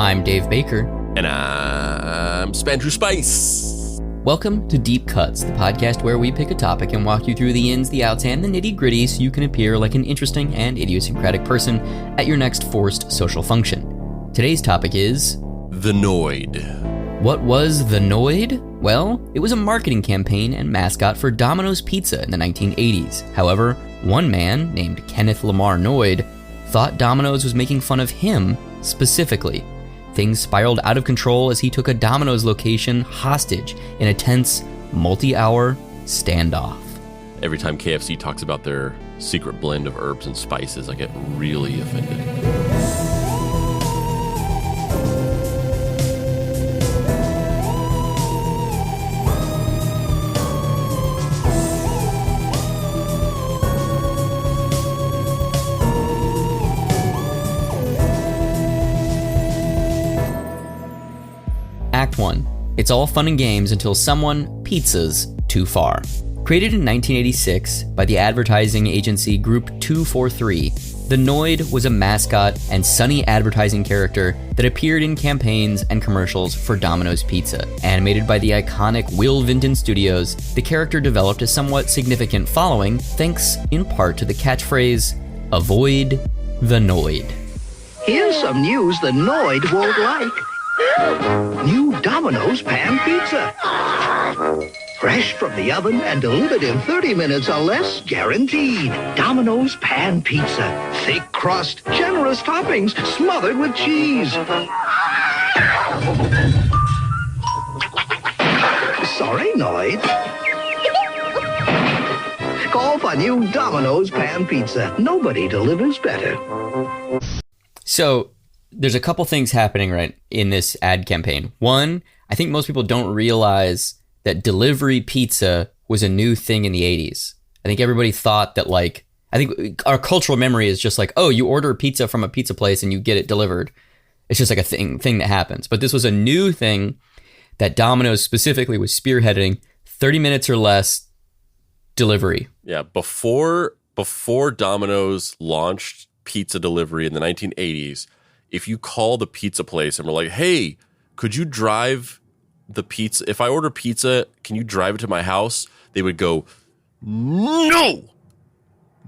I'm Dave Baker. And I'm Spandrew Spice. Welcome to Deep Cuts, the podcast where we pick a topic and walk you through the ins, the outs, and the nitty-gritty so you can appear like an interesting and idiosyncratic person at your next forced social function. Today's topic is... the Noid. What was the Noid? Well, it was a marketing campaign and mascot for Domino's Pizza in the 1980s. However, one man, named Kenneth Lamar Noid, thought Domino's was making fun of him specifically. Things spiraled out of control as he took a Domino's location hostage in a tense, multi-hour standoff. Every time KFC talks about their secret blend of herbs and spices, I get really offended. Act 1. It's all fun and games until someone pizzas too far. Created in 1986 by the advertising agency Group 243, the Noid was a mascot and sunny advertising character that appeared in campaigns and commercials for Domino's Pizza. Animated by the iconic Will Vinton Studios, the character developed a somewhat significant following thanks in part to the catchphrase, "Avoid the Noid." Here's some news the Noid won't like. New Domino's pan pizza. Fresh from the oven and delivered in 30 minutes or less, guaranteed. Domino's pan pizza. Thick crust, generous toppings, smothered with cheese. Sorry, Noid. Call for new Domino's pan pizza. Nobody delivers better. So, there's a couple things happening right in this ad campaign. One, I think most people don't realize that delivery pizza was a new thing in the 80s. I think everybody thought that, like, I think our cultural memory is just like, oh, you order pizza from a pizza place and you get it delivered. It's just like a thing that happens. But this was a new thing that Domino's specifically was spearheading, 30 minutes or less delivery. Yeah, before Domino's launched pizza delivery in the 1980s, if you call the pizza place and we're like, hey, could you drive the pizza? If I order pizza, can you drive it to my house? They would go, no,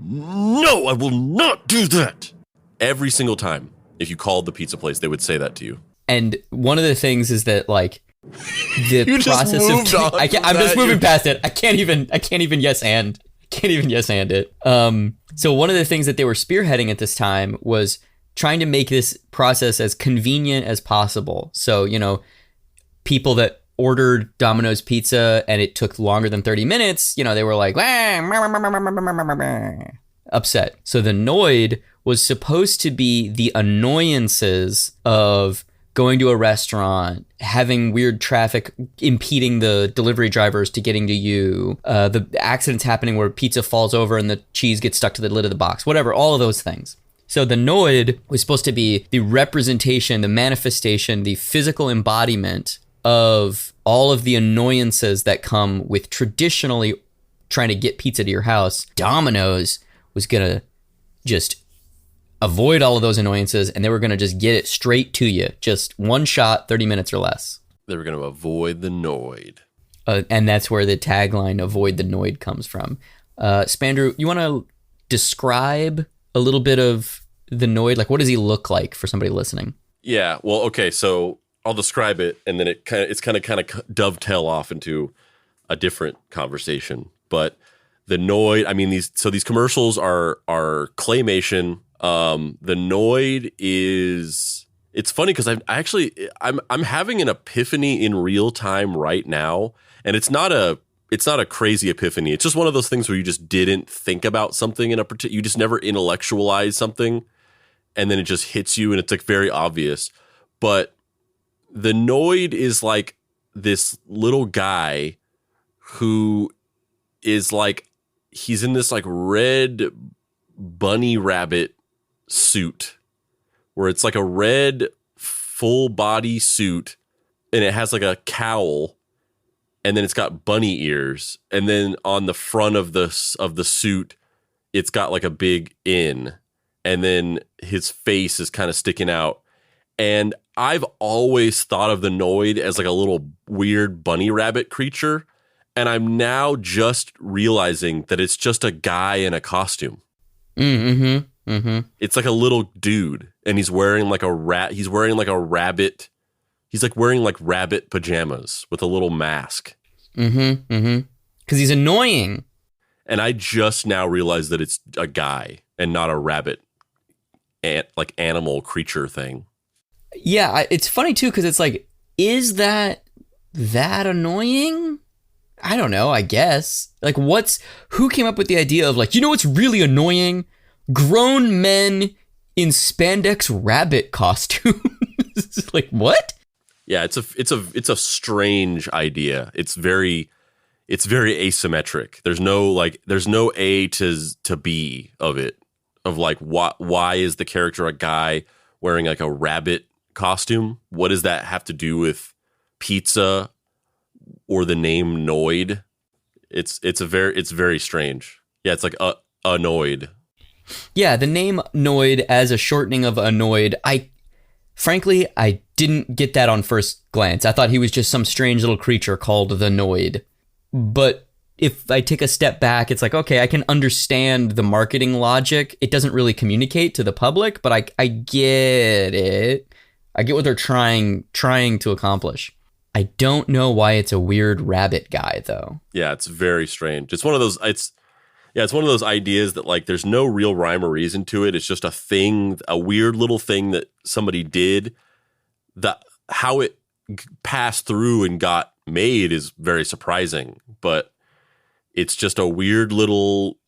I will not do that. Every single time. If you called the pizza place, they would say that to you. And one of the things is that, like, the You process just moved of on from I'm just that. moving past it. I can't even yes and it. So one of the things that they were spearheading at this time was trying to make this process as convenient as possible. So, you know, people that ordered Domino's Pizza and it took longer than 30 minutes, you know, they were like, upset. So the Noid was supposed to be the annoyances of going to a restaurant, having weird traffic impeding the delivery drivers to getting to you, the accidents happening where pizza falls over and the cheese gets stuck to the lid of the box, whatever, all of those things. So the Noid was supposed to be the representation, the manifestation, the physical embodiment of all of the annoyances that come with traditionally trying to get pizza to your house. Domino's was going to just avoid all of those annoyances and they were going to just get it straight to you. Just one shot, 30 minutes or less. They were going to avoid the Noid. And that's where the tagline, "Avoid the Noid," comes from. Spandrew, you want to describe a little bit of the Noid? Like, what does he look like for somebody listening? Yeah, well, okay, so I'll describe it, and then it's kind of dovetail off into a different conversation. But the Noid, I mean, these commercials are claymation. The Noid is, it's funny because I'm having an epiphany in real time right now, and it's not a crazy epiphany. It's just one of those things where you just didn't think about something in a particular, you just never intellectualize something, and then it just hits you, and it's like very obvious. But the Noid is like this little guy who is like, he's in this like red bunny rabbit suit where it's like a red full body suit and it has like a cowl and then it's got bunny ears, and then on the front of the suit it's got like a big N, and then his face is kind of sticking out, And I've always thought of the Noid as like a little weird bunny rabbit creature. And I'm now just realizing that it's just a guy in a costume. Mm-hmm. Mm-hmm. It's like a little dude, and he's wearing like a rabbit. He's like wearing like rabbit pajamas with a little mask. Mm-hmm. Mm-hmm. Because he's annoying. And I just now realized that it's a guy and not a rabbit, like animal creature thing. Yeah, it's funny too because it's like, is that annoying? I don't know. I guess like who came up with the idea of like, you know what's really annoying? Grown men in spandex rabbit costumes. Like what? Yeah, it's a strange idea. It's very asymmetric. There's no A to B of it. Of like why is the character a guy wearing like a rabbit costume? What does that have to do with pizza or the name Noid? It's very strange. Yeah, it's like a Noid. Yeah, the name Noid as a shortening of annoyed. Frankly, I didn't get that on first glance. I thought he was just some strange little creature called the Noid. But if I take a step back, it's like, okay, I can understand the marketing logic. It doesn't really communicate to the public, but I get it. I get what they're trying to accomplish. I don't know why it's a weird rabbit guy, though. Yeah, it's very strange. It's one of those ideas that like there's no real rhyme or reason to it. It's just a thing, a weird little thing that somebody did. How it passed through and got made is very surprising, but it's just a weird little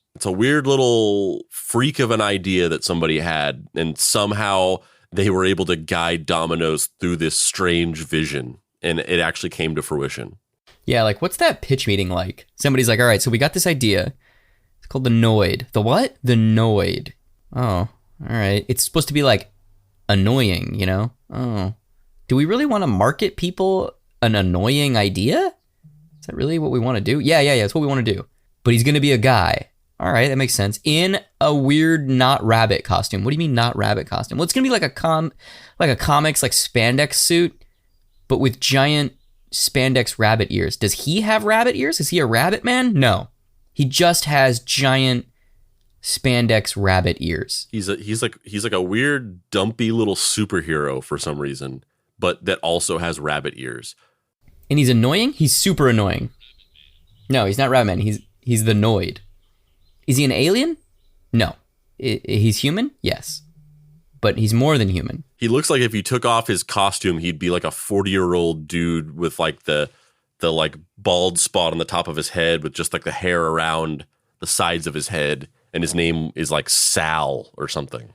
freak of an idea that somebody had, and somehow they were able to guide Domino's through this strange vision, and it actually came to fruition. Yeah, like what's that pitch meeting like? Somebody's like, all right, so we got this idea. It's called the Noid. The what? The Noid. Oh, all right. It's supposed to be like annoying, you know? Oh. Do we really want to market people an annoying idea? Is that really what we want to do? Yeah, that's what we want to do. But he's going to be a guy. All right, that makes sense. In a weird not rabbit costume. What do you mean not rabbit costume? Well, it's going to be like a comics like spandex suit, but with giant spandex rabbit ears. Does he have rabbit ears? Is he a rabbit man? No. He just has giant spandex rabbit ears. He's like a weird dumpy little superhero for some reason, but that also has rabbit ears. And he's annoying? He's super annoying. No, he's not Rabbit Man. He's the Noid. Is he an alien? No. He's human? Yes. But he's more than human. He looks like if you took off his costume, he'd be like a 40-year-old dude with like the like bald spot on the top of his head with just like the hair around the sides of his head, and his name is like Sal or something.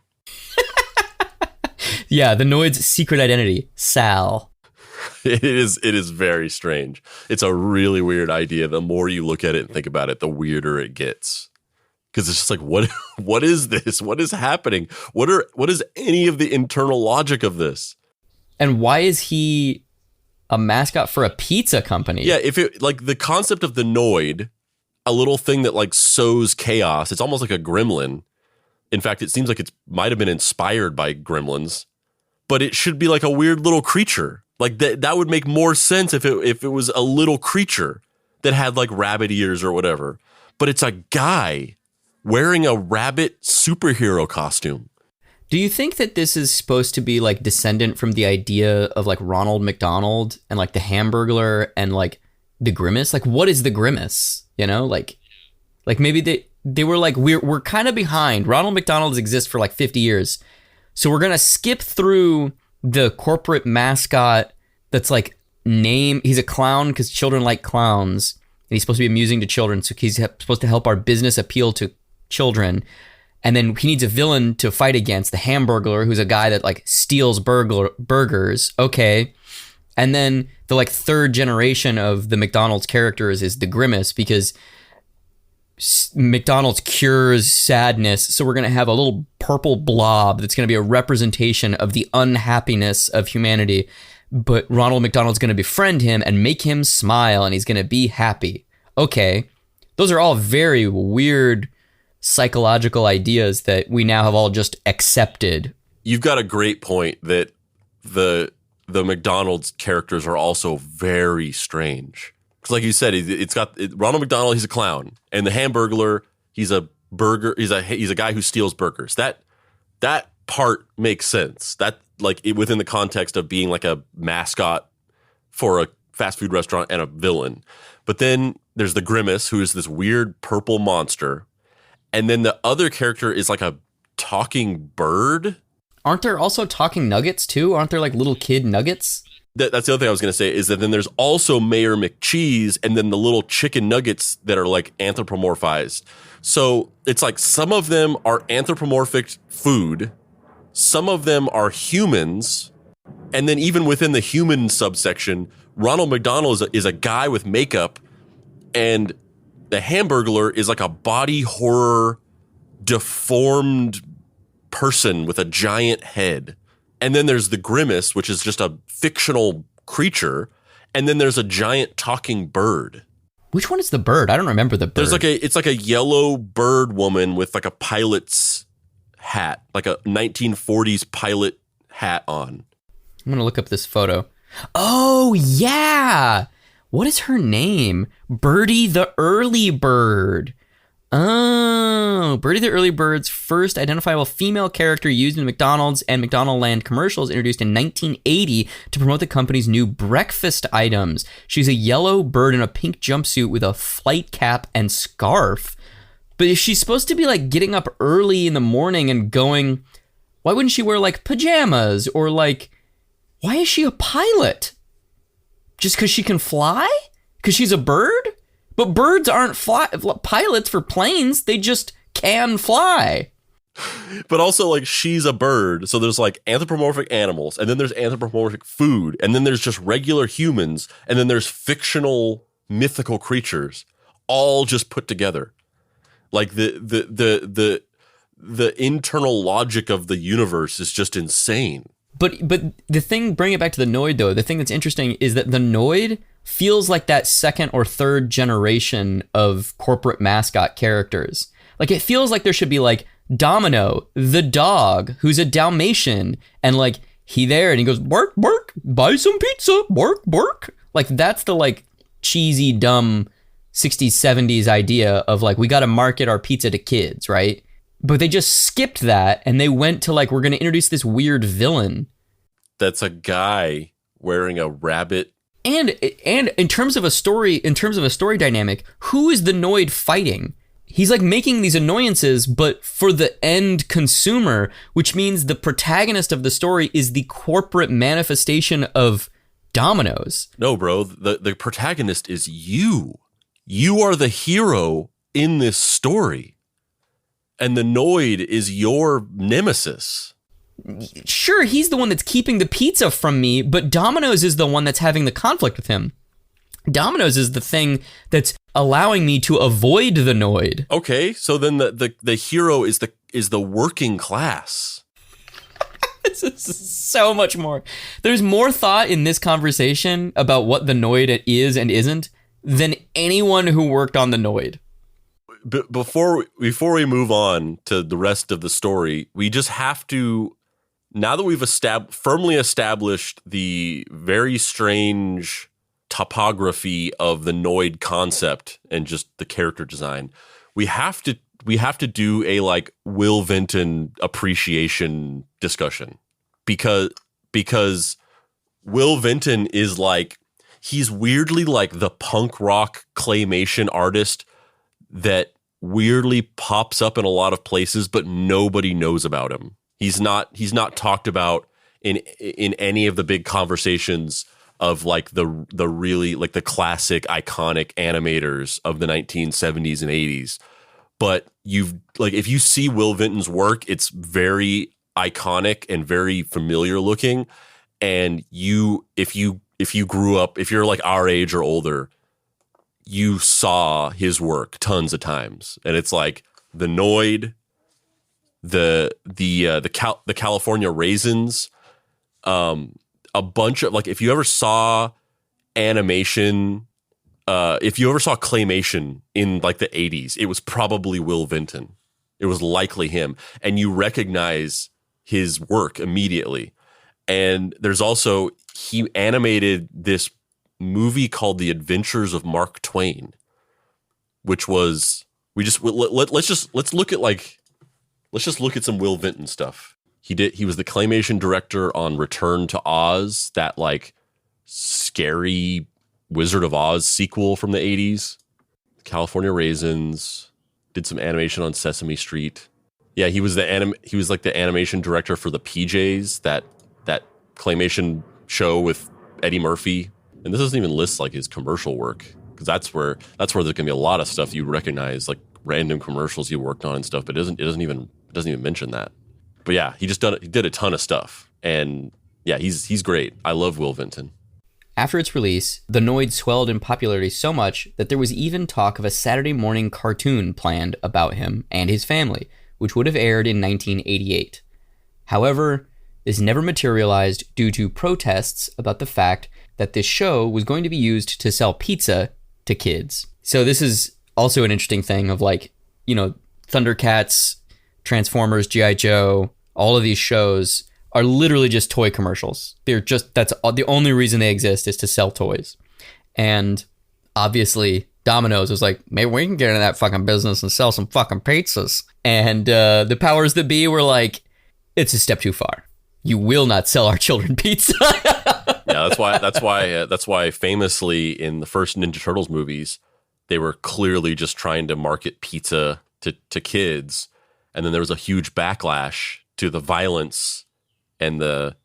Yeah, the Noid's secret identity, Sal. It is very strange. It's a really weird idea. The more you look at it and think about it, the weirder it gets. Because it's just like, what is this? What is happening? What is any of the internal logic of this? And why is he a mascot for a pizza company? Yeah, if it like the concept of the Noid, a little thing that like sows chaos. It's almost like a gremlin. In fact, it seems like it might have been inspired by gremlins, but it should be like a weird little creature. Like that would make more sense if it was a little creature that had like rabbit ears or whatever. But it's a guy wearing a rabbit superhero costume. Do you think that this is supposed to be like descendant from the idea of like Ronald McDonald and like the Hamburglar and like the Grimace? Like what is the Grimace? You know, like maybe they were like, we're kind of behind. Ronald McDonald's exist for like 50 years. So we're going to skip through the corporate mascot that's like he's a clown because children like clowns. And he's supposed to be amusing to children. So he's supposed to help our business appeal to children. And then he needs a villain to fight against, the Hamburglar, who's a guy that like steals burgers. Okay. And then the like third generation of the McDonald's characters is the Grimace, because McDonald's cures sadness. So we're going to have a little purple blob that's going to be a representation of the unhappiness of humanity. But Ronald McDonald's going to befriend him and make him smile, and he's going to be happy. Okay. Those are all very weird psychological ideas that we now have all just accepted. You've got a great point that the McDonald's characters are also very strange. Because like you said, Ronald McDonald, he's a clown, and the Hamburglar, he's a guy who steals burgers. That part makes sense. That within the context of being like a mascot for a fast food restaurant and a villain. But then there's the Grimace, who is this weird purple monster. And then the other character is like a talking bird. Aren't there also talking nuggets too? Aren't there like little kid nuggets? That's the other thing I was going to say, is that then there's also Mayor McCheese, and then the little chicken nuggets that are like anthropomorphized. So it's like some of them are anthropomorphic food, some of them are humans, and then even within the human subsection, Ronald McDonald is a guy with makeup, and the Hamburglar is like a body horror, deformed person with a giant head. And then there's the Grimace, which is just a fictional creature, and then there's a giant talking bird. Which one is the bird? I don't remember the bird. It's like a yellow bird woman with like a pilot's hat, like a 1940s pilot hat on. I'm going to look up this photo. Oh, yeah. What is her name? Birdie the Early Bird. Oh, Birdie the Early Bird's first identifiable female character used in McDonald's and McDonaldland commercials, introduced in 1980 to promote the company's new breakfast items. She's a yellow bird in a pink jumpsuit with a flight cap and scarf. But if she's supposed to be like getting up early in the morning and going, why wouldn't she wear like pajamas? Or like, why is she a pilot? Just because she can fly? Because she's a bird? But birds aren't pilots for planes. They just can fly. But also, like, she's a bird. So there's like anthropomorphic animals, and then there's anthropomorphic food, and then there's just regular humans, and then there's fictional mythical creatures, all just put together. Like the internal logic of the universe is just insane. But the thing, bring it back to the Noid though, the thing that's interesting is that the Noid feels like that second or third generation of corporate mascot characters. Like, it feels like there should be like Domino, the dog, who's a Dalmatian, and like he there and he goes, bark, bark, buy some pizza, bark, bark. Like, that's the like cheesy, dumb 60s, 70s idea of like, we got to market our pizza to kids, right? But they just skipped that and they went to like, we're going to introduce this weird villain. That's a guy wearing a rabbit. And in terms of a story dynamic, who is the Noid fighting? He's like making these annoyances, but for the end consumer, which means the protagonist of the story is the corporate manifestation of Domino's. No, bro, the protagonist is you. You are the hero in this story. And the Noid is your nemesis. Sure, he's the one that's keeping the pizza from me, but Domino's is the one that's having the conflict with him. Domino's is the thing that's allowing me to avoid the Noid. Okay, so then the hero is the working class. This is so much more. There's more thought in this conversation about what the Noid is and isn't than anyone who worked on the Noid. Before we move on to the rest of the story, we just have to, now that we've firmly established the very strange topography of the Noid concept and just the character design, we have to do a like Will Vinton appreciation discussion, because Will Vinton is like, he's weirdly like the punk rock claymation artist that weirdly pops up in a lot of places, but nobody knows about him. He's not talked about in any of the big conversations of like the really like the classic iconic animators of the 1970s and 80s. But if you see Will Vinton's work, it's very iconic and very familiar looking. And if you grew up, if you're like our age or older, you saw his work tons of times. And it's like the Noid, the California Raisins, a bunch of like, if you ever saw animation, if you ever saw claymation in like the 80s, it was probably Will Vinton. It was likely him. And you recognize his work immediately. And there's also, he animated this movie called The Adventures of Mark Twain, which was, let's look at some Will Vinton stuff. He was the claymation director on Return to Oz, that like scary Wizard of Oz sequel from the 80s. California Raisins, did some animation on Sesame Street. Yeah, he was like the animation director for the PJs, that claymation show with Eddie Murphy. And this doesn't even list like his commercial work, because that's where there's gonna be a lot of stuff you recognize, like random commercials he worked on and stuff, but it doesn't even mention that. But yeah, he did a ton of stuff. And yeah, he's great. I love Will Vinton. After its release, the Noid swelled in popularity so much that there was even talk of a Saturday morning cartoon planned about him and his family, which would have aired in 1988. However, this never materialized due to protests about the fact that this show was going to be used to sell pizza to kids. So this is also an interesting thing of like, you know, Thundercats, Transformers, G.I. Joe, all of these shows are literally just toy commercials. That's the only reason they exist is to sell toys. And obviously Domino's was like, maybe we can get into that fucking business and sell some fucking pizzas. And the powers that be were like, it's a step too far. You will not sell our children pizza. Yeah, that's why famously in the first Ninja Turtles movies, they were clearly just trying to market pizza to kids. And then there was a huge backlash to the violence and the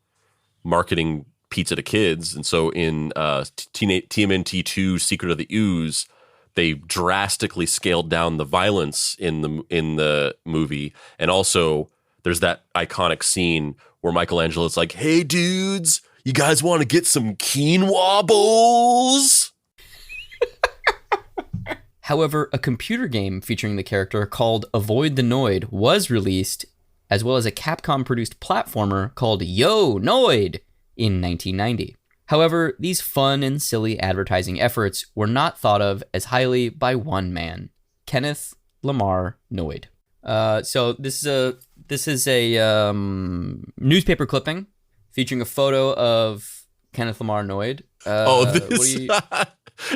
marketing pizza to kids. And so in TMNT 2 Secret of the Ooze, they drastically scaled down the violence in the movie. And also there's that iconic scene where Michelangelo's like, hey dudes, you guys want to get some quinoa bowls? However, a computer game featuring the character called Avoid the Noid was released, as well as a Capcom-produced platformer called Yo Noid in 1990. However, these fun and silly advertising efforts were not thought of as highly by one man, Kenneth Lamar Noid. So this is a newspaper clipping featuring a photo of Kenneth Lamar Noid.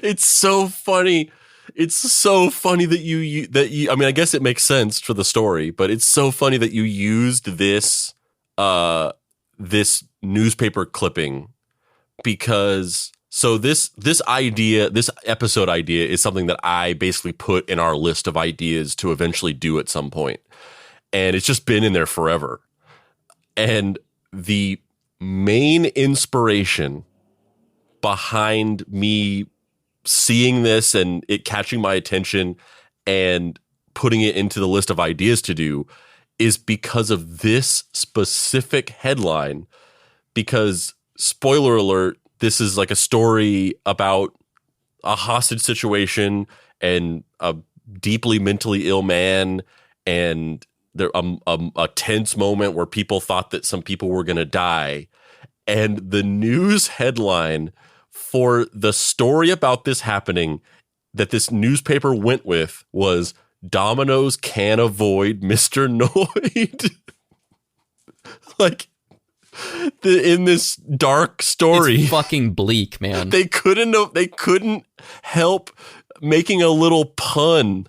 It's so funny. It's so funny that you. I mean, I guess it makes sense for the story, but it's so funny that you used this this newspaper clipping, because this episode idea is something that I basically put in our list of ideas to eventually do at some point, and it's just been in there forever. And the main inspiration behind me seeing this and it catching my attention and putting it into the list of ideas to do is because of this specific headline. Because, spoiler alert, this is like a story about a hostage situation and a deeply mentally ill man, and there a tense moment where people thought that some people were going to die. And the news headline for the story about this happening that this newspaper went with was Domino's Can't Avoid Mr. Noid. Like, in this dark story, it's fucking bleak, man. They couldn't help making a little pun.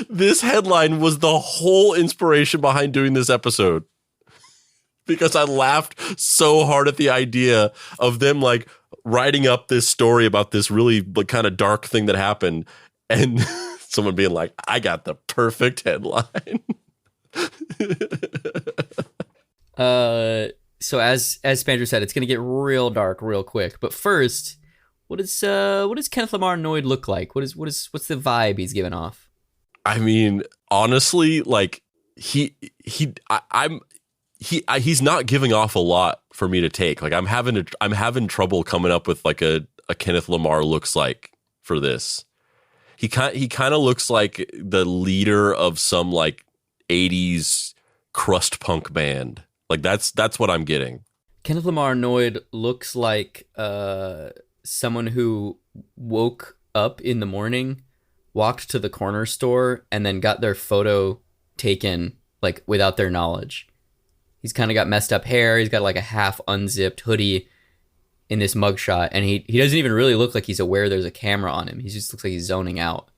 This headline was the whole inspiration behind doing this episode, because I laughed so hard at the idea of them like writing up this story about this really like kind of dark thing that happened, and someone being like, I got the perfect headline. So as Spencer said, it's gonna get real dark real quick. But first, what does Kenneth Lamar Noid look like? What's the vibe he's giving off? I mean, honestly, like he's not giving off a lot for me to take. Like I'm having trouble coming up with like a Kenneth Lamar looks like for this. He kind of looks like the leader of some like 80s crust punk band. Like that's what I'm getting. Kenneth Lamar Noid looks like someone who woke up in the morning, walked to the corner store, and then got their photo taken like without their knowledge. He's kind of got messed up hair. He's got like a half unzipped hoodie in this mugshot, and he doesn't even really look like he's aware there's a camera on him. He just looks like he's zoning out.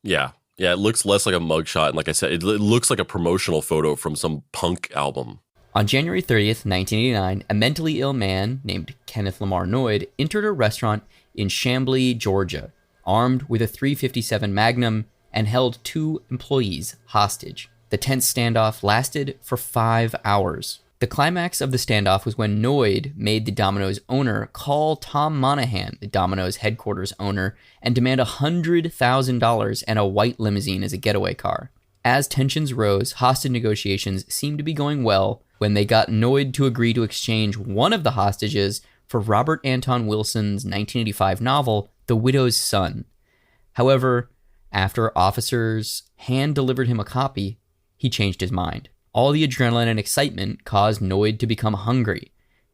Yeah. Yeah, it looks less like a mugshot. And like I said, it looks like a promotional photo from some punk album. On January 30th, 1989, a mentally ill man named Kenneth Lamar Noid entered a restaurant in Chamblee, Georgia, armed with a .357 Magnum, and held 2 employees hostage. The tense standoff lasted for 5 hours. The climax of the standoff was when Noid made the Domino's owner call Tom Monahan, the Domino's headquarters owner, and demand $100,000 and a white limousine as a getaway car. As tensions rose, hostage negotiations seemed to be going well when they got Noid to agree to exchange one of the hostages for Robert Anton Wilson's 1985 novel, The Widow's Son. However, after officers hand-delivered him a copy, he changed his mind. All the adrenaline and excitement caused Noid to become hungry.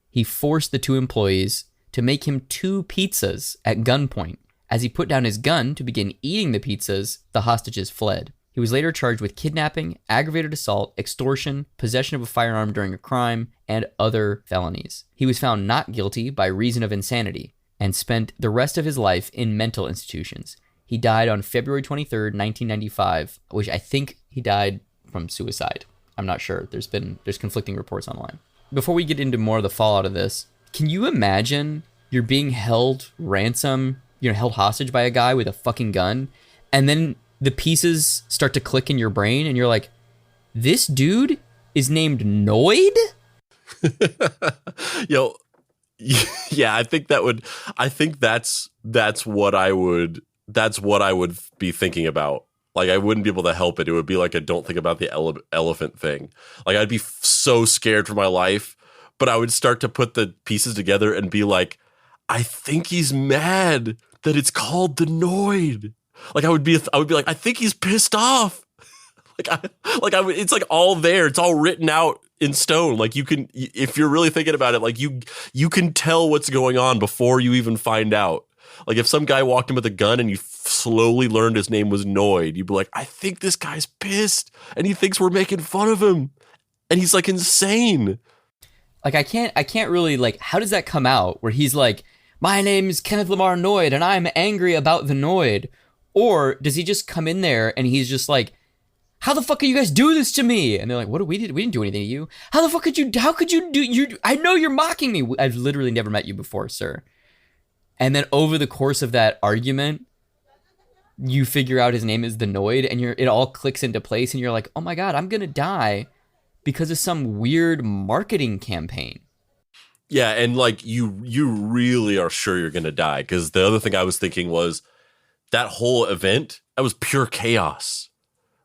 He forced the 2 employees to make him 2 pizzas at gunpoint. As he put down his gun to begin eating the pizzas, the hostages fled. He was later charged with kidnapping, aggravated assault, extortion, possession of a firearm during a crime, and other felonies. He was found not guilty by reason of insanity and spent the rest of his life in mental institutions. He died on February 23rd, 1995, which I think he died from suicide. I'm not sure. There's conflicting reports online. Before we get into more of the fallout of this, can you imagine you're being held ransom, held hostage by a guy with a fucking gun, and then the pieces start to click in your brain and you're like, this dude is named Noid? Yo, yeah, I think that's what I would be thinking about. Like, I wouldn't be able to help it. It would be like a don't think about the elephant thing. Like, I'd be so scared for my life, but I would start to put the pieces together and be like, I think he's mad that it's called the Noid. Like, I would be like, I think he's pissed off. It's like all there. It's all written out in stone. Like, you can, if you're really thinking about it, like you can tell what's going on before you even find out. Like, if some guy walked in with a gun and you slowly learned his name was Noid, you'd be like, I think this guy's pissed and he thinks we're making fun of him. And he's like insane. Like, I can't really, like, how does that come out where he's like, my name's Kenneth Lamar Noid and I'm angry about the Noid? Or does he just come in there and he's just like, how the fuck can you guys do this to me? And they're like, we didn't do anything to you. How could you do, I know you're mocking me. I've literally never met you before, sir. And then over the course of that argument, you figure out his name is the Noid, and it all clicks into place, and you're like, oh my God, I'm going to die because of some weird marketing campaign. Yeah, and like you really are sure you're going to die, because the other thing I was thinking was that whole event, that was pure chaos.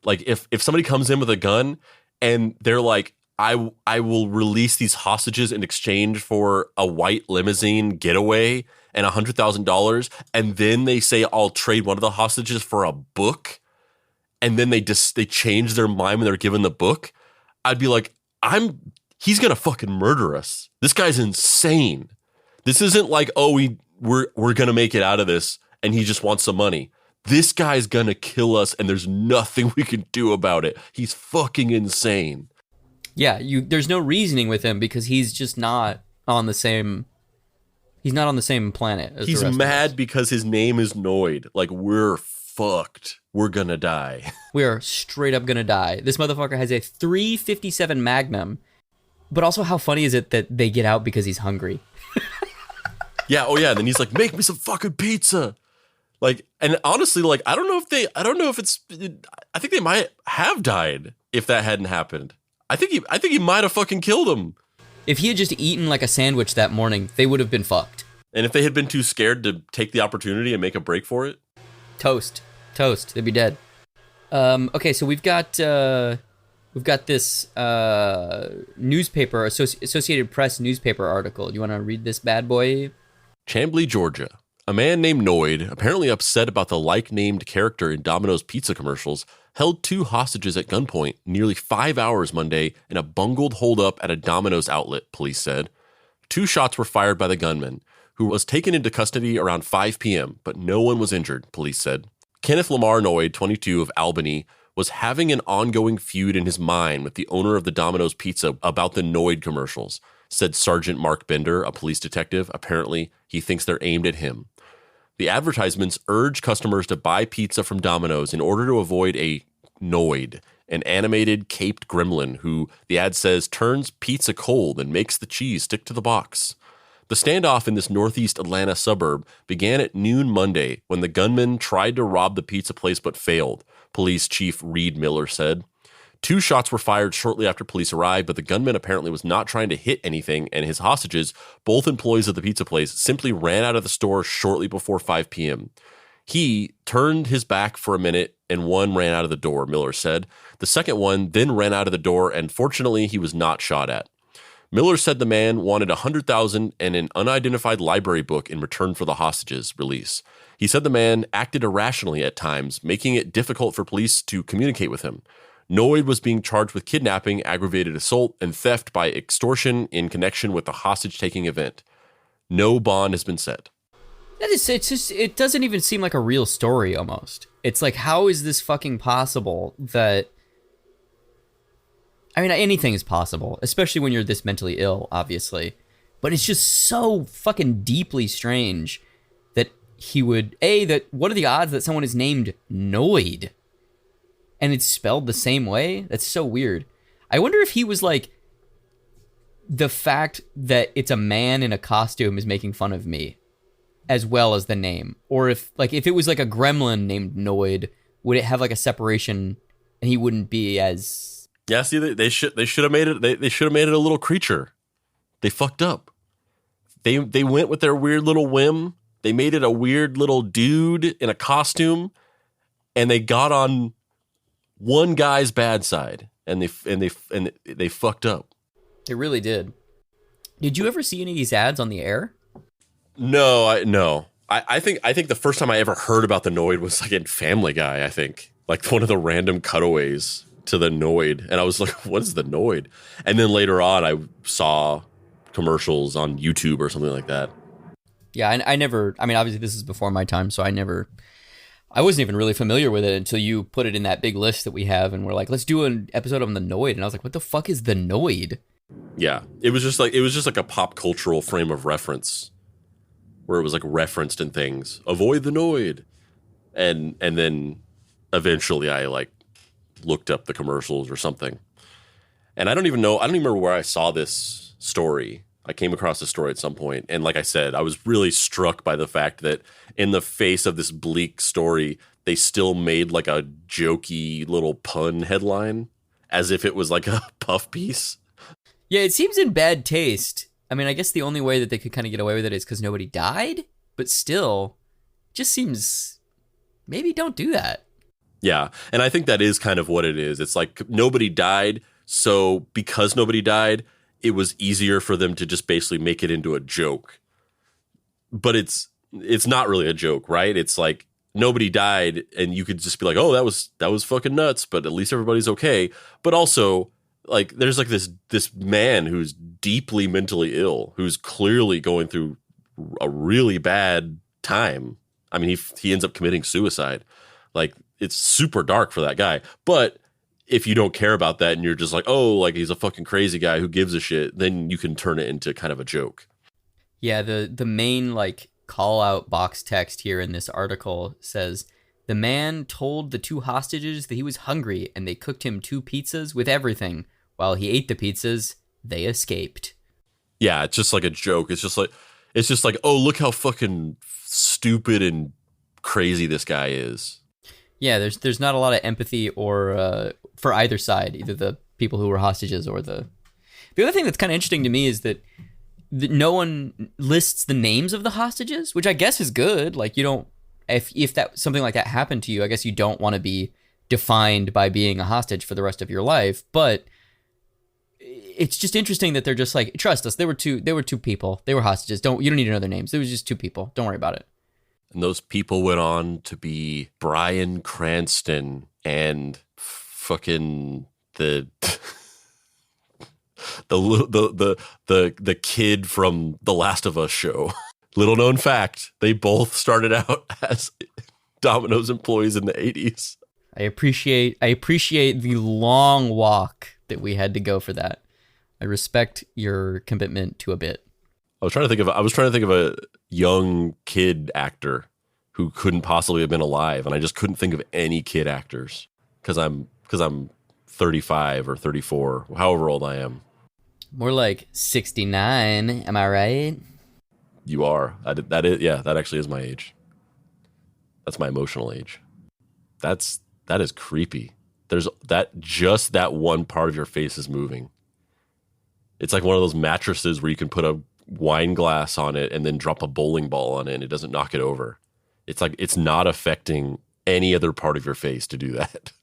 Like, if somebody comes in with a gun and they're like, I will release these hostages in exchange for a white limousine getaway and $100,000, and then they say I'll trade one of the hostages for a book, and then they change their mind when they're given the book, I'd be like, he's gonna fucking murder us. This guy's insane. This isn't like, oh, we're gonna make it out of this, and he just wants some money. This guy's gonna kill us, and there's nothing we can do about it. He's fucking insane. Yeah, there's no reasoning with him because he's just not on the same. He's not on the same planet as he's the rest mad of us. Because his name is Noid. Like, we're fucked. We're gonna die. We are straight up gonna die. This motherfucker has a .357 Magnum. But also, how funny is it that they get out because he's hungry? Yeah. Oh yeah. Then he's like, make me some fucking pizza. Like, and honestly, like, I think they might have died if that hadn't happened. I think he might have fucking killed him. If he had just eaten like a sandwich that morning, they would have been fucked. And if they had been too scared to take the opportunity and make a break for it, toast, they'd be dead. Okay, so we've got this newspaper, Associated Press newspaper article. Do you want to read this bad boy? Chamblee, Georgia. A man named Noid, apparently upset about the like-named character in Domino's pizza commercials, held 2 hostages at gunpoint nearly 5 hours Monday in a bungled holdup at a Domino's outlet, police said. 2 shots were fired by the gunman, who was taken into custody around 5 p.m., but no one was injured, police said. Kenneth Lamar Noid, 22, of Albany, was having an ongoing feud in his mind with the owner of the Domino's Pizza about the Noid commercials, said Sergeant Mark Bender, a police detective. Apparently, he thinks they're aimed at him. The advertisements urge customers to buy pizza from Domino's in order to avoid a Noid, an animated caped gremlin who, the ad says, turns pizza cold and makes the cheese stick to the box. The standoff in this northeast Atlanta suburb began at noon Monday when the gunman tried to rob the pizza place but failed, Police Chief Reed Miller said. 2 shots were fired shortly after police arrived, but the gunman apparently was not trying to hit anything, and his hostages, both employees of the pizza place, simply ran out of the store shortly before 5 p.m. He turned his back for a minute, and one ran out of the door, Miller said. The second one then ran out of the door, and fortunately, he was not shot at. Miller said the man wanted $100,000 and an unidentified library book in return for the hostages' release. He said the man acted irrationally at times, making it difficult for police to communicate with him. Noid was being charged with kidnapping, aggravated assault, and theft by extortion in connection with the hostage-taking event. No bond has been set. It doesn't even seem like a real story almost. It's like, how is this fucking possible that... I mean, anything is possible, especially when you're this mentally ill, obviously. But it's just so fucking deeply strange that he would... what are the odds that someone is named Noid? And it's spelled the same way? That's so weird. I wonder if he was like, the fact that it's a man in a costume is making fun of me, as well as the name. Or if it was like a gremlin named Noid, would it have like a separation and he wouldn't be as... Yeah, see, they should have made it. They should have made it a little creature. They fucked up. They went with their weird little whim. They made it a weird little dude in a costume, and they got on one guy's bad side, and they fucked up. They really did. Did you ever see any of these ads on the air? No. I think the first time I ever heard about the Noid was like in Family Guy. I think like one of the random cutaways to the Noid, and I was like, what is the Noid? And then later on I saw commercials on YouTube or something like that. Yeah, I never, I mean, obviously this is before my time, so I wasn't even really familiar with it until you put it in that big list that we have, and we're like, let's do an episode on the Noid, and I was like, what the fuck is the Noid? Yeah, it was just like a pop cultural frame of reference where it was like referenced in things. Avoid the Noid. And then eventually I like looked up the commercials or something. And I don't even remember where I saw this story. I came across this story at some point. And like I said, I was really struck by the fact that in the face of this bleak story, they still made like a jokey little pun headline as if it was like a puff piece. Yeah, it seems in bad taste. I mean, I guess the only way that they could kind of get away with it is because nobody died. But still, just seems, maybe don't do that. Yeah, and I think that is kind of what it is. It's like nobody died, so because nobody died, it was easier for them to just basically make it into a joke. But it's not really a joke, right? It's like nobody died, and you could just be like, "Oh, that was fucking nuts," but at least everybody's okay. But also, like, there's like this man who's deeply mentally ill, who's clearly going through a really bad time. I mean, he ends up committing suicide. Like, it's super dark for that guy. But if you don't care about that and you're just like, oh, like he's a fucking crazy guy who gives a shit, then you can turn it into kind of a joke. Yeah, the main like call out box text here in this article says, the man told the 2 hostages that he was hungry and they cooked him 2 pizzas with everything. While he ate the pizzas, they escaped. Yeah, it's just like a joke. It's just like, oh, look how fucking stupid and crazy this guy is. Yeah, there's not a lot of empathy or for either side, either the people who were hostages or the other thing that's kind of interesting to me is that no one lists the names of the hostages, which I guess is good. Like, you don't, if that something like that happened to you, I guess you don't want to be defined by being a hostage for the rest of your life. But it's just interesting that they're just like, trust us, there were two people, they were hostages. You don't need to know their names. There was just 2 people. Don't worry about it. And those people went on to be Bryan Cranston and fucking the kid from the Last of Us show. Little known fact, they both started out as Domino's employees in the 80s. I appreciate the long walk that we had to go for that. I respect your commitment to a bit. I was trying to think of a young kid actor who couldn't possibly have been alive, and I just couldn't think of any kid actors because I'm 35 or 34, however old I am. More like 69, am I right? You are. That actually is my age. That's my emotional age. That is creepy. There's that one part of your face is moving. It's like one of those mattresses where you can put a wine glass on it and then drop a bowling ball on it and it doesn't knock it over. It's like it's not affecting any other part of your face to do that.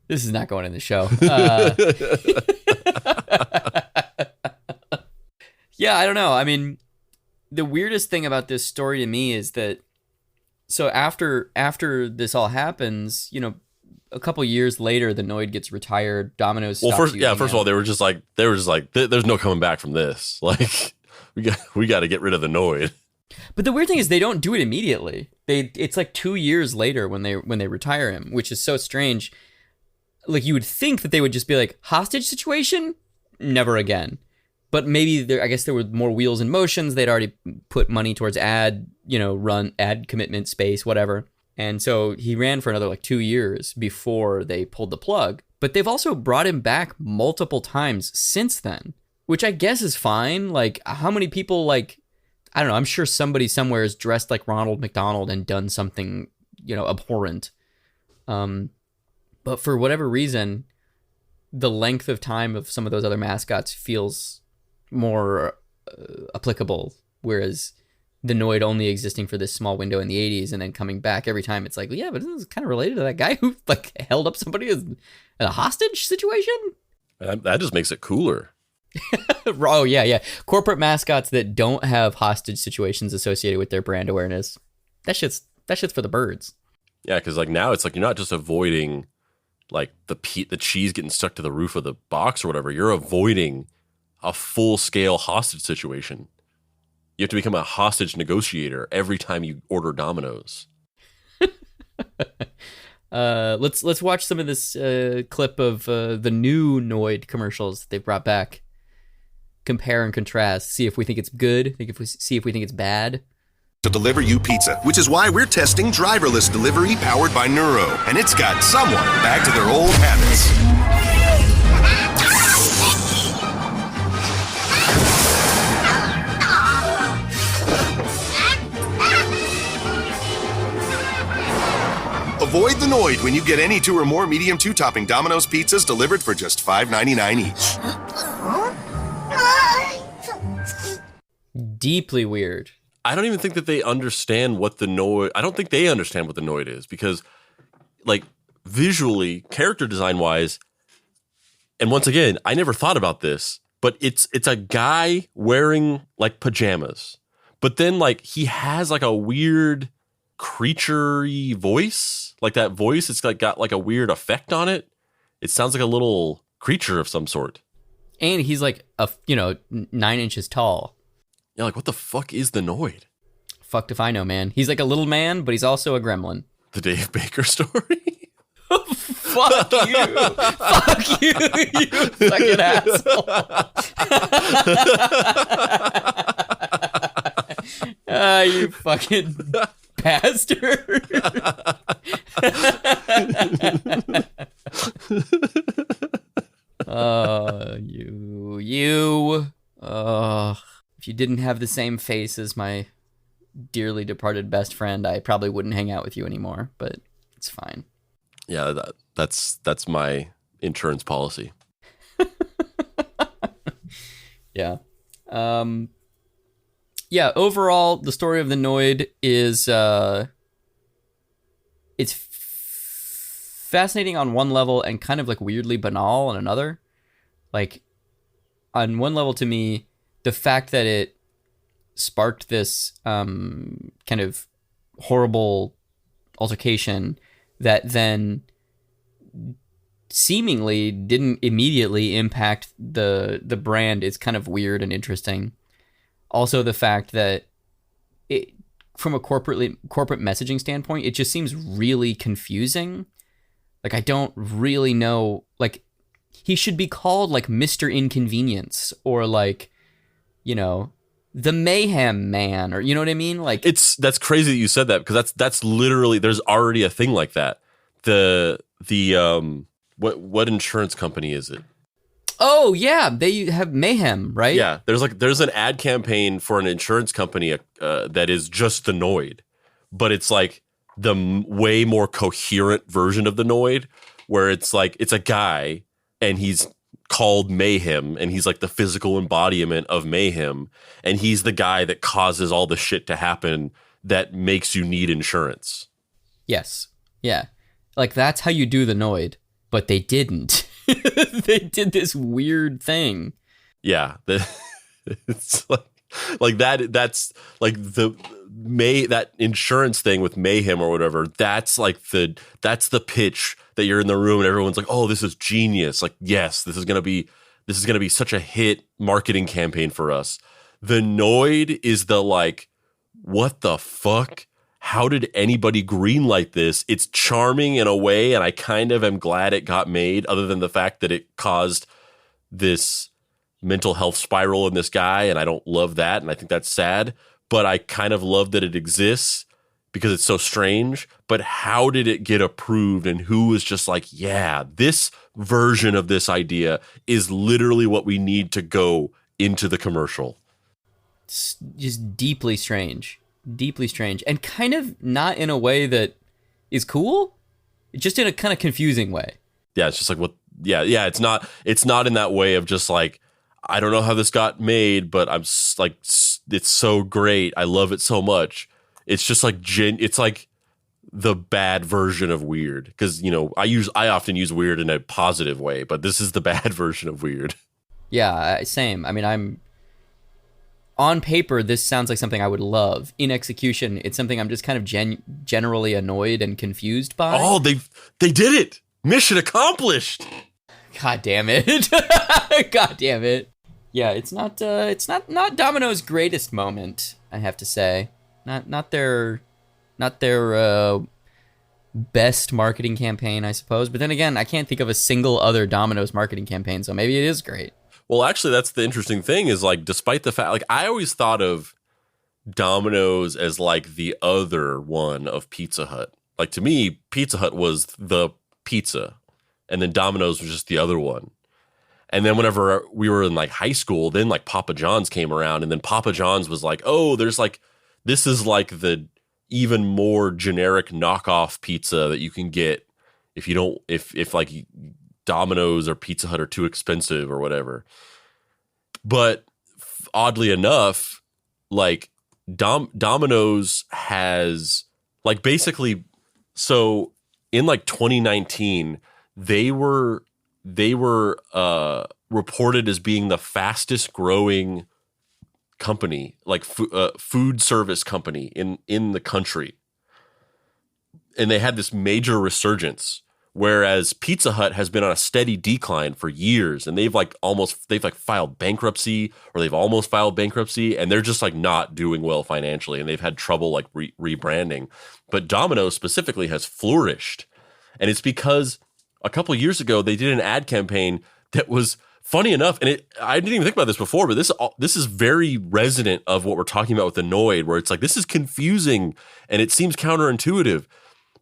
This is not going in the show. Yeah, I don't know. I mean, the weirdest thing about this story to me is that so after this all happens, you know, a couple years later, the Noid gets retired. Domino's. Well, first of all, they were just like, there's no coming back from this. Like, we got to get rid of the Noid. But the weird thing is they don't do it immediately. It's like 2 years later when they retire him, which is so strange. Like you would think that they would just be like, hostage situation, never again. But maybe I guess there were more wheels in motions. They'd already put money towards ad commitment space, whatever. And so he ran for another like 2 years before they pulled the plug. But they've also brought him back multiple times since then, which I guess is fine. Like how many people like, I don't know, I'm sure somebody somewhere is dressed like Ronald McDonald and done something, abhorrent. But for whatever reason, the length of time of some of those other mascots feels more applicable, whereas the Noid only existing for this small window in the 80s and then coming back every time, it's like, yeah, but this is kind of related to that guy who like held up somebody in a hostage situation. That just makes it cooler. Oh, yeah. Corporate mascots that don't have hostage situations associated with their brand awareness. That shit's for the birds. Yeah, because like now it's like you're not just avoiding like the cheese getting stuck to the roof of the box or whatever. You're avoiding a full-scale hostage situation. You have to become a hostage negotiator every time you order Domino's. Let's watch some of this clip of the new Noid commercials that they've brought back. Compare and contrast. See if we think it's good. See if we think it's bad. To deliver you pizza, which is why we're testing driverless delivery powered by Neuro, and it's got someone back to their old habits. Avoid the Noid when you get any 2 or more medium 2-topping Domino's pizzas delivered for just $5.99 each. Deeply weird. I don't even think that they understand what the Noid... I don't think they understand what the Noid is because, like, visually, character design-wise, and once again, I never thought about this, but it's a guy wearing, like, pajamas. But then, like, he has, like, a weird creature-y voice. Like, that voice, it's, like, got, like, a weird effect on it. It sounds like a little creature of some sort. And he's, like, 9 inches tall. Yeah, like, what the fuck is the Noid? Fucked if I know, man. He's like a little man, but he's also a gremlin. The Dave Baker story? Fuck you! Fuck you, you fucking asshole! You fucking bastard! You. If you didn't have the same face as my dearly departed best friend, I probably wouldn't hang out with you anymore, but it's fine. Yeah, that's my insurance policy. Yeah. Yeah, overall, the story of the Noid is it's fascinating on one level and kind of like weirdly banal on another. Like, on one level to me, the fact that it sparked this kind of horrible altercation that then seemingly didn't immediately impact the brand is kind of weird and interesting. Also, the fact that it from a corporate messaging standpoint, it just seems really confusing. Like, I don't really know, like, he should be called like Mr. Inconvenience or like, you know, the Mayhem Man, or you know what I mean? Like, that's crazy that you said that, because that's literally, there's already a thing like that. What insurance company is it? Oh yeah, they have Mayhem, right? Yeah, there's an ad campaign for an insurance company that is just the Noid, but it's like the way more coherent version of the Noid, where it's like it's a guy and he's called Mayhem, and he's like the physical embodiment of mayhem, and he's the guy that causes all the shit to happen that makes you need insurance. Yes. Yeah. Like, that's how you do the Noid, but they didn't. They did this weird thing. Yeah. It's like that's like that insurance thing with Mayhem or whatever. That's the pitch that you're in the room and everyone's like, oh, this is genius. Like, yes, this is going to be such a hit marketing campaign for us. The Noid is the like, what the fuck? How did anybody greenlight this? It's charming in a way, and I kind of am glad it got made, other than the fact that it caused this mental health spiral in this guy, and I don't love that, and I think that's sad. But I kind of love that it exists because it's so strange. But how did it get approved, and who was just like, yeah, this version of this idea is literally what we need to go into the commercial? It's just deeply strange, and kind of not in a way that is cool, just in a kind of confusing way. Yeah, it's just like, what? Yeah, it's not in that way of just like, I don't know how this got made, but I'm like, it's so great, I love it so much. It's just like it's like the bad version of weird, because you know I often use weird in a positive way, but this is the bad version of weird. Yeah, same. I mean, I'm on paper, this sounds like something I would love. In execution, it's something I'm just kind of generally annoyed and confused by. Oh, they did it! Mission accomplished! God damn it! God damn it! Yeah, it's not Domino's greatest moment, I have to say. Not their best marketing campaign, I suppose. But then again, I can't think of a single other Domino's marketing campaign, so maybe it is great. Well, actually, that's the interesting thing, is like, despite the fact, like, I always thought of Domino's as like the other one of Pizza Hut. Like, to me, Pizza Hut was the pizza, and then Domino's was just the other one. And then whenever we were in like high school, then like Papa John's came around, and then Papa John's was like, oh, there's like, this is like the even more generic knockoff pizza that you can get if you don't, if like Domino's or Pizza Hut are too expensive or whatever. But oddly enough, like Domino's has like basically, so in like 2019, they were reported as being the fastest growing company, like food service company in the country. And they had this major resurgence, whereas Pizza Hut has been on a steady decline for years, and they've filed bankruptcy, or they've almost filed bankruptcy, and they're just like not doing well financially, and they've had trouble like rebranding. But Domino's specifically has flourished, and it's because a couple of years ago they did an ad campaign that was funny enough, and I didn't even think about this before, but this is very resonant of what we're talking about with the Noid, where it's like, this is confusing and it seems counterintuitive.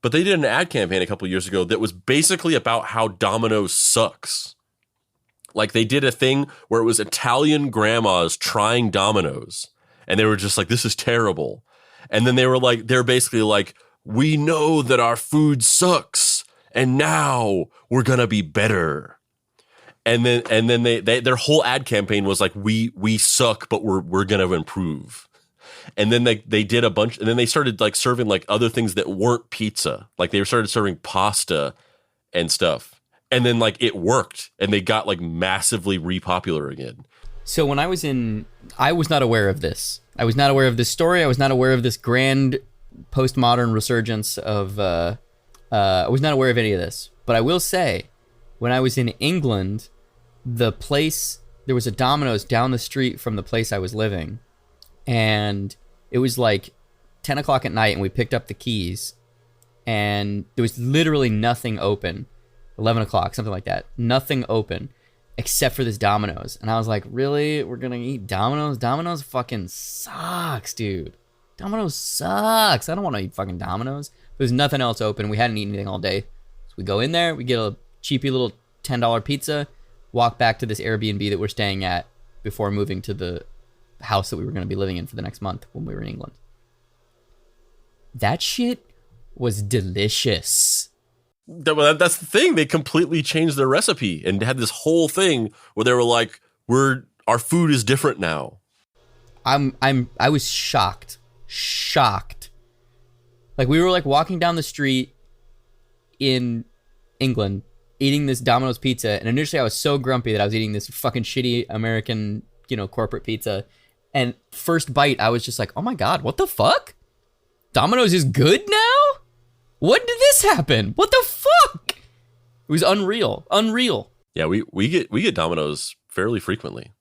But they did an ad campaign a couple of years ago that was basically about how Domino's sucks. Like, they did a thing where it was Italian grandmas trying Domino's, and they were just like, this is terrible. And then they're basically like, we know that our food sucks, and now we're gonna be better. And then they their whole ad campaign was like, we suck, but we're gonna improve. And then they did a bunch, and then they started like serving like other things that weren't pizza. Like, they started serving pasta and stuff. And then like it worked, and they got like massively repopular again. So when I was not aware of this. I was not aware of this story. I was not aware of this grand postmodern resurgence of, I was not aware of any of this. But I will say, when I was in England, there was a Domino's down the street from the place I was living. And it was like 10 o'clock at night, and we picked up the keys, and there was literally nothing open. 11 o'clock, something like that. Nothing open except for this Domino's. And I was like, really? We're going to eat Domino's? Domino's fucking sucks, dude. Domino's sucks. I don't want to eat fucking Domino's. There's nothing else open. We hadn't eaten anything all day. So we go in there, we get a cheapy little $10 pizza, walk back to this Airbnb that we're staying at before moving to the house that we were going to be living in for the next month when we were in England. That shit was delicious. That's the thing. They completely changed their recipe and had this whole thing where they were like, our food is different now. I was shocked. Like, we were like walking down the street in England eating this Domino's pizza, and initially I was so grumpy that I was eating this fucking shitty American, corporate pizza. And first bite, I was just like, oh my God, what the fuck? Domino's is good now? When did this happen? What the fuck? It was unreal. Yeah, we get Domino's fairly frequently.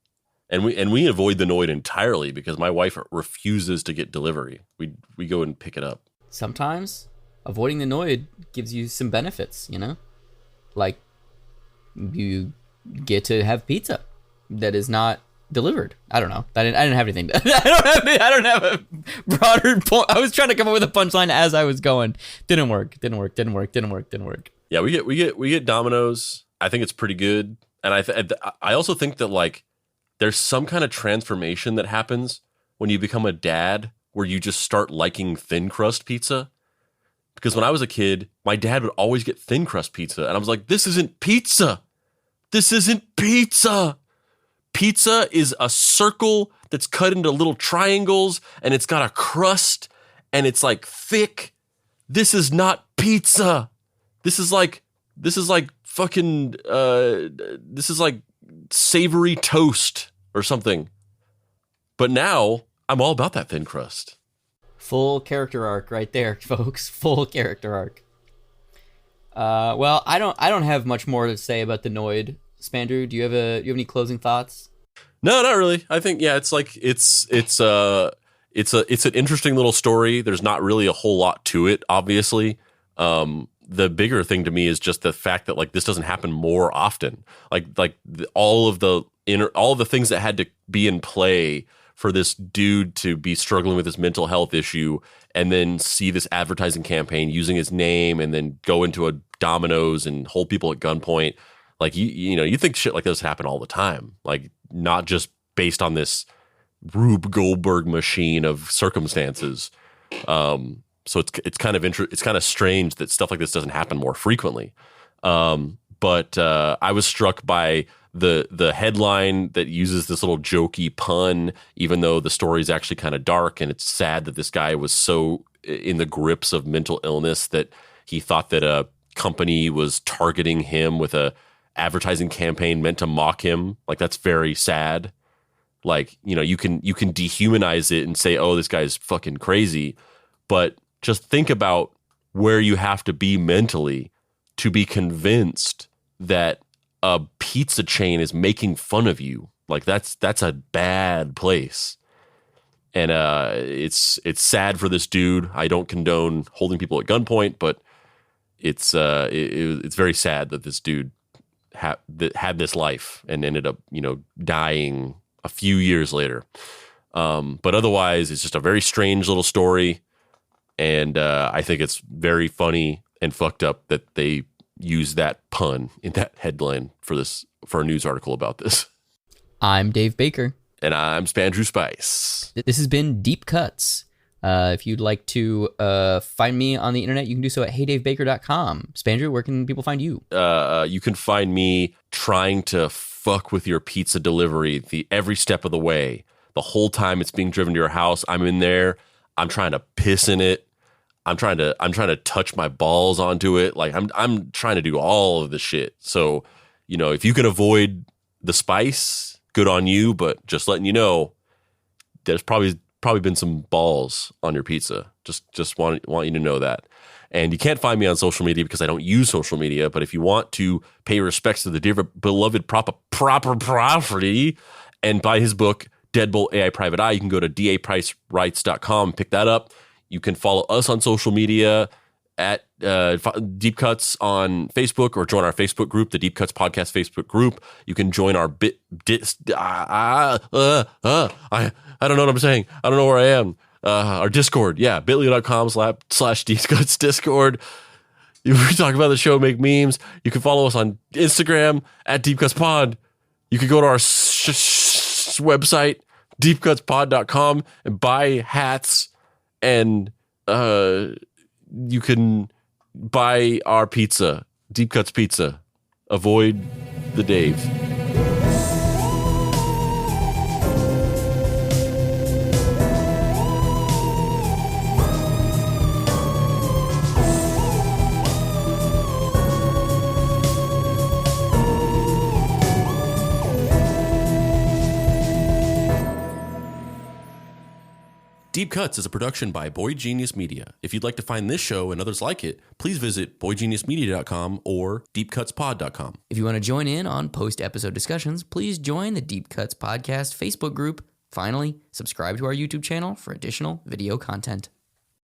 And we avoid the Noid entirely because my wife refuses to get delivery. We go and pick it up. Sometimes avoiding the Noid gives you some benefits, Like, you get to have pizza that is not delivered. I don't know. I didn't have anything. I don't have a broader point. I was trying to come up with a punchline as I was going. Didn't work. Yeah, we get Domino's. I think it's pretty good. And I also think that, like, there's some kind of transformation that happens when you become a dad where you just start liking thin crust pizza. Because when I was a kid, my dad would always get thin crust pizza. And I was like, this isn't pizza. Pizza is a circle that's cut into little triangles, and it's got a crust, and it's like thick. This is not pizza. This is like fucking, this is like savory toast or something. But now I'm all about that thin crust. Full character arc right there, folks. Full character arc. Well, I don't have much more to say about the Noid. Spandrew, do you have any closing thoughts? No, not really. I think it's an interesting little story. There's not really a whole lot to it, obviously. The bigger thing to me is just the fact that, like, this doesn't happen more often. All of the things that had to be in play for this dude to be struggling with this mental health issue, and then see this advertising campaign using his name, and then go into a Domino's and hold people at gunpoint. Like, you think shit like this happen all the time, like, not just based on this Rube Goldberg machine of circumstances. So it's kind of strange that stuff like this doesn't happen more frequently. But I was struck by the headline that uses this little jokey pun, even though the story is actually kind of dark, and it's sad that this guy was so in the grips of mental illness that he thought that a company was targeting him with a advertising campaign meant to mock him. Like, that's very sad. Like, you can dehumanize it and say, oh, this guy's fucking crazy, but just think about where you have to be mentally to be convinced that a pizza chain is making fun of you. Like, that's a bad place. And it's sad for this dude. I don't condone holding people at gunpoint, but it's very sad that this dude had this life and ended up, dying a few years later. But otherwise, it's just a very strange little story. And I think it's very funny and fucked up that they use that pun in that headline for a news article about this. I'm Dave Baker. And I'm Spandrew Spice. This has been Deep Cuts. If you'd like to find me on the internet, you can do so at heydavebaker.com. Spandrew, where can people find you? You can find me trying to fuck with your pizza delivery every step of the way. The whole time it's being driven to your house, I'm in there. I'm trying to piss in it. I'm trying to touch my balls onto it. Like, I'm trying to do all of the shit. So, if you can avoid the spice, good on you. But just letting you know, there's probably been some balls on your pizza. Just want you to know that. And you can't find me on social media because I don't use social media. But if you want to pay respects to the dear beloved proper property and buy his book, Deadbolt AI Private Eye, you can go to dapricerights.com, pick that up. You can follow us on social media at Deep Cuts on Facebook, or join our Facebook group, the Deep Cuts Podcast Facebook group. You can join our I don't know what I'm saying. I don't know where I am. Our Discord, bit.ly.com/Deep Cuts Discord. We talk about the show, make memes. You can follow us on Instagram at Deep Cuts Pod. You can go to our website, deepcutspod.com, and buy hats, and you can buy our pizza, Deep Cuts Pizza. Avoid the Dave. Deep Cuts is a production by Boy Genius Media. If you'd like to find this show and others like it, please visit boygeniusmedia.com or deepcutspod.com. If you want to join in on post-episode discussions, please join the Deep Cuts Podcast Facebook group. Finally, subscribe to our YouTube channel for additional video content.